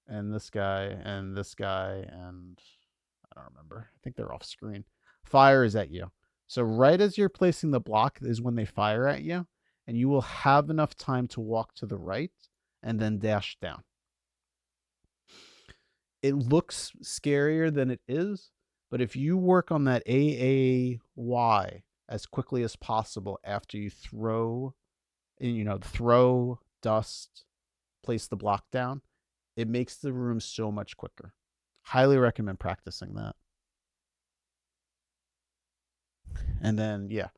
and this guy and this guy and I don't remember. I think they're off screen. Fires at you. So right as you're placing the block is when they fire at you, and you will have enough time to walk to the right and then dash down. It looks scarier than it is, but if you work on that AAY as quickly as possible after you throw, throw, dust, place the block down, it makes the room so much quicker. Highly recommend practicing that. And then, yeah,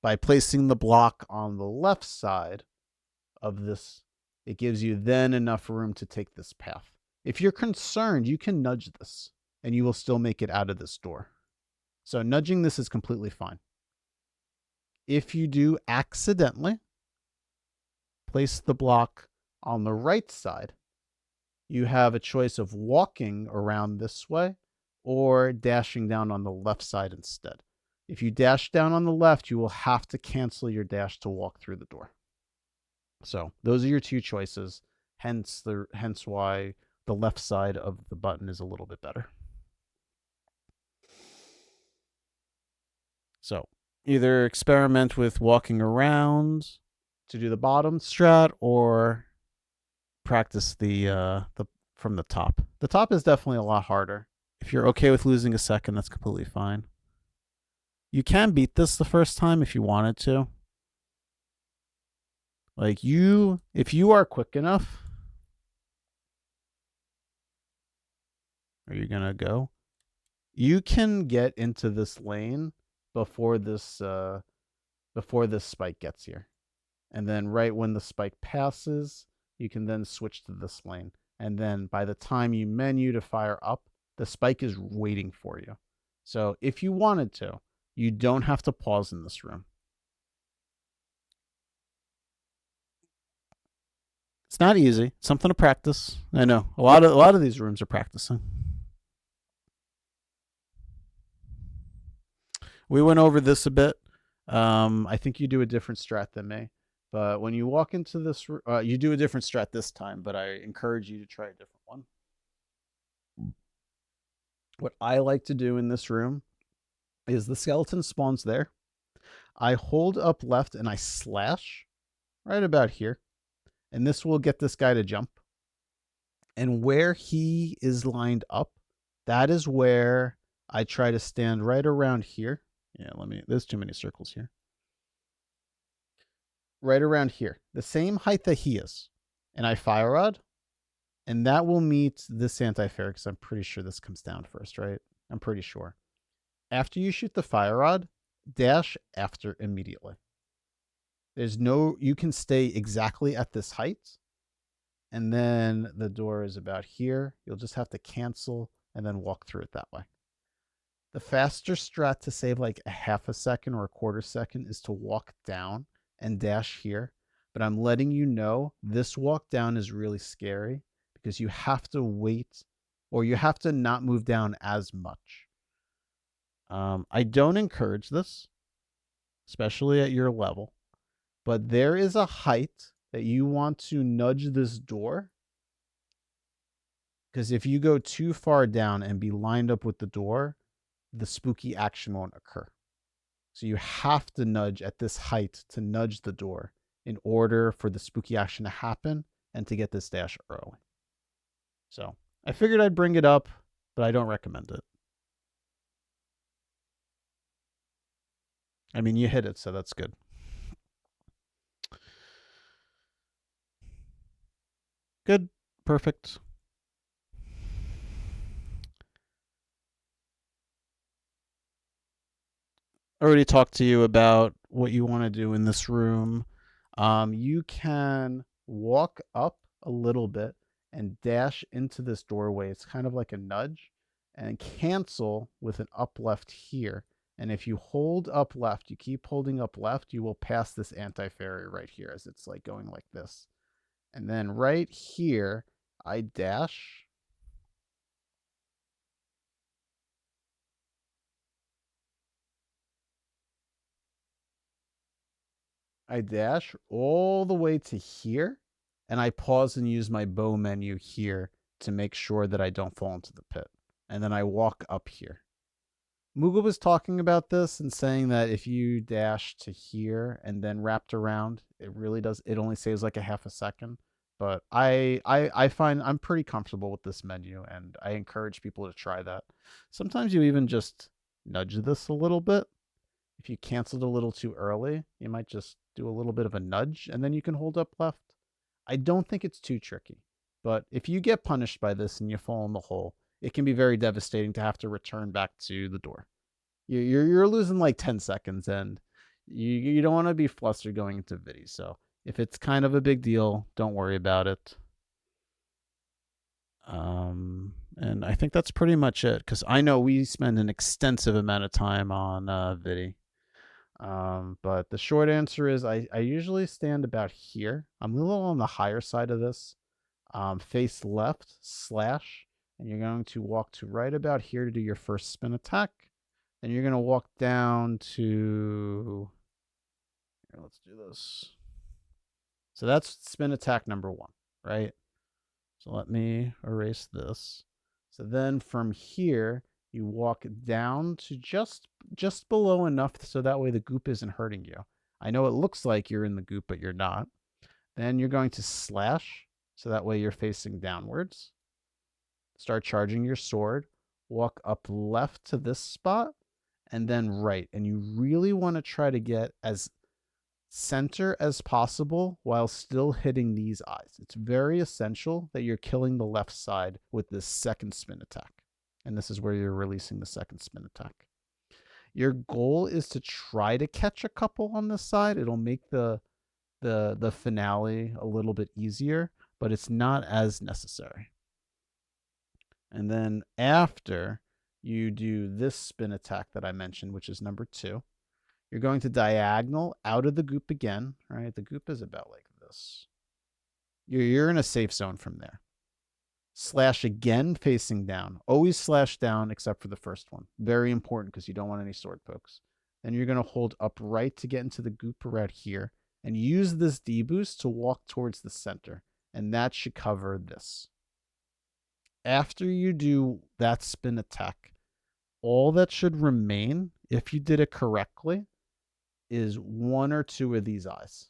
by placing the block on the left side of this, it gives you then enough room to take this path. If you're concerned, you can nudge this and you will still make it out of this door. So nudging this is completely fine. If you do accidentally place the block on the right side, you have a choice of walking around this way or dashing down on the left side instead. If you dash down on the left, you will have to cancel your dash to walk through the door. So those are your two choices. Hence why the left side of the button is a little bit better. So either experiment with walking around to do the bottom strat or practice the from the top. The top is definitely a lot harder. If you're okay with losing a second, that's completely fine. You can beat this the first time if you wanted to. Like if you are quick enough, are you gonna go? You can get into this lane before this spike gets here, and then right when the spike passes, you can then switch to this lane. And then by the time you menu to fire up, the spike is waiting for you. So if you wanted to, you don't have to pause in this room. It's not easy. It's something to practice. I know a lot of these rooms are practicing. We went over this a bit. I think you do a different strat than me, but when you walk into this, you do a different strat this time. But I encourage you to try a different one. What I like to do in this room is the skeleton spawns there. I hold up left and I slash right about here, and this will get this guy to jump. And where he is lined up, that is where I try to stand right around here. Yeah, there's too many circles here. Right around here, the same height that he is. And I fire rod, and that will meet this anti-fair because I'm pretty sure this comes down first, right? I'm pretty sure. After you shoot the fire rod, dash after immediately. You can stay exactly at this height, and then the door is about here. You'll just have to cancel and then walk through it that way. The faster strat to save like a half a second or a quarter second is to walk down and dash here. But I'm letting you know this walk down is really scary because you have to wait or you have to not move down as much. I don't encourage this, especially at your level, but there is a height that you want to nudge this door, because if you go too far down and be lined up with the door, the spooky action won't occur. So you have to nudge at this height to nudge the door in order for the spooky action to happen and to get this dash early. So I figured I'd bring it up, but I don't recommend it. I mean, you hit it, so that's good. Good. Perfect. already talked to you about what you want to do in this room. You can walk up a little bit and dash into this doorway. It's kind of like a nudge and cancel with an up left here. And if you hold up left, you keep holding up left, you will pass this anti-fairy right here as it's like going like this. And then right here, I dash. I dash all the way to here, and I pause and use my bow menu here to make sure that I don't fall into the pit. And then I walk up here. Mughal was talking about this and saying that if you dash to here and then wrapped around, it really does. It only saves like a half a second. But I find I'm pretty comfortable with this menu, and I encourage people to try that. Sometimes you even just nudge this a little bit. If you canceled a little too early, you might just do a little bit of a nudge, and then you can hold up left. I don't think it's too tricky. But if you get punished by this and you fall in the hole, it can be very devastating to have to return back to the door. You're losing like 10 seconds, and you don't want to be flustered going into Vidi. So if it's kind of a big deal, don't worry about it. And I think that's pretty much it because I know we spend an extensive amount of time on Vidi. But the short answer is I usually stand about here. I'm a little on the higher side of this. Face left, slash, and you're going to walk to right about here to do your first spin attack. Then you're going to walk down to. Here, let's do this. So that's spin attack number 1, right? So let me erase this. So then from here, you walk down to just below enough so that way the goop isn't hurting you. I know it looks like you're in the goop, but you're not. Then you're going to slash, so that way you're facing downwards. Start charging your sword. Walk up left to this spot, and then right. And you really want to try to get as center as possible while still hitting these eyes. It's very essential that you're killing the left side with this second spin attack. And this is where you're releasing the second spin attack. Your goal is to try to catch a couple on this side. It'll make the finale a little bit easier, but it's not as necessary. And then after you do this spin attack that I mentioned, which is number 2, you're going to diagonal out of the goop again, right? The goop is about like this. You're in a safe zone from there. Slash again facing down. Always slash down except for the first one. Very important because you don't want any sword pokes. Then you're going to hold up right to get into the goop right here and use this deboost to walk towards the center. And that should cover this. After you do that spin attack, all that should remain, if you did it correctly, is 1 or 2 of these eyes.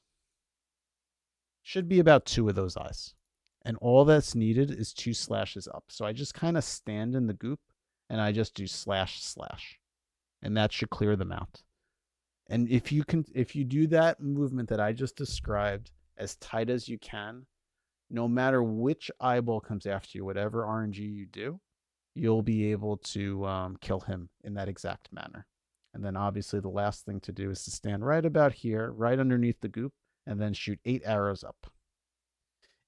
Should be about 2 of those eyes. And all that's needed is 2 slashes up. So I just kind of stand in the goop and I just do slash slash. And that should clear them out. And if you do that movement that I just described as tight as you can, no matter which eyeball comes after you, whatever RNG you do, you'll be able to kill him in that exact manner. And then obviously the last thing to do is to stand right about here, right underneath the goop, and then shoot 8 arrows up.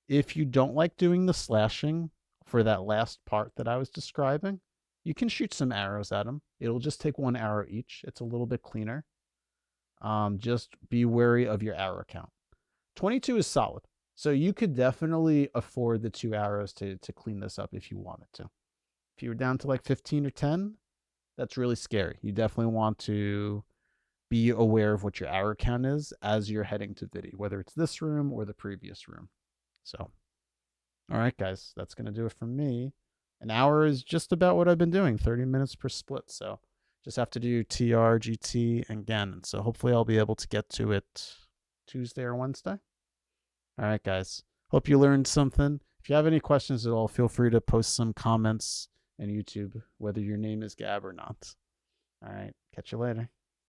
If you don't like doing the slashing for that last part that I was describing, you can shoot some arrows at him. It'll just take 1 arrow each. It's a little bit cleaner. Just be wary of your arrow count. 22 is solid. So you could definitely afford the 2 arrows to clean this up if you wanted to. If you were down to like 15 or 10, that's really scary. You definitely want to be aware of what your arrow count is as you're heading to Vidi, whether it's this room or the previous room. So, all right, guys, that's going to do it from me. An hour is just about what I've been doing, 30 minutes per split. So just have to do TR, GT, and Ganon. So hopefully I'll be able to get to it Tuesday or Wednesday. All right, guys. Hope you learned something. If you have any questions at all, feel free to post some comments in YouTube, whether your name is Gab or not. All right. Catch you later.